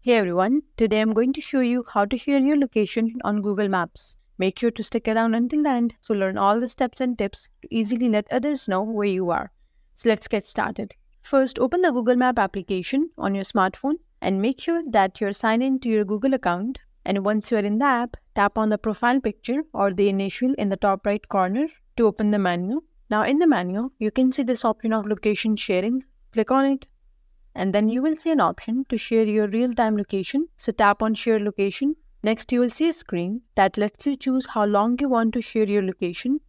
Hey everyone, today I'm going to show you how to share your location on Google Maps. Make sure to stick around until the end to learn all the steps and tips to easily let others know where you are. So let's get started. First, open the Google Map application on your smartphone and make sure that you're signed in to your Google account. And once you're in the app, tap on the profile picture or the initial in the top right corner to open the menu. Now in the menu, you can see this option of location sharing. Click on it and then you will see an option to share your real-time location. So tap on share location. Next you will see a screen that lets you choose how long you want to share your location.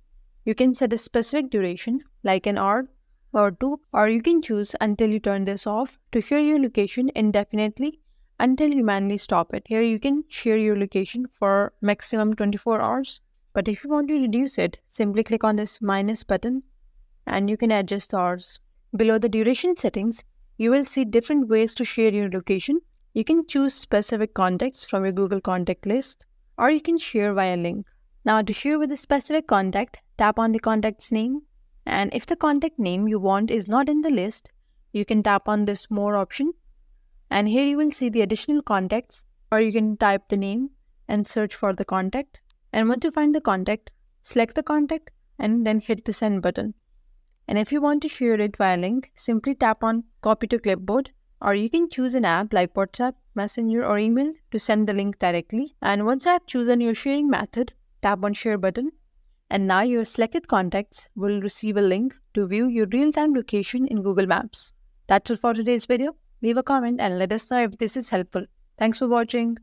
You can set a specific duration like an hour or two, or you can choose until you turn this off to share your location indefinitely until you manually stop it. Here you can share your location for maximum 24 hours. But if you want to reduce it, simply click on this minus button and you can adjust the hours. Below the duration settings, you will see different ways to share your location. You can choose specific contacts from your Google contact list, or you can share via link. Now to share with a specific contact, tap on the contact's name, and if the contact name you want is not in the list, you can tap on this more option, and here you will see the additional contacts, or you can type the name and search for the contact. And once you find the contact, select the contact and then hit the send button. And if you want to share it via link, simply tap on copy to clipboard, or you can choose an app like WhatsApp, Messenger or email to send the link directly. And once I have chosen your sharing method, tap on share button. And now your selected contacts will receive a link to view your real-time location in Google Maps. That's all for today's video. Leave a comment and let us know if this is helpful. Thanks for watching.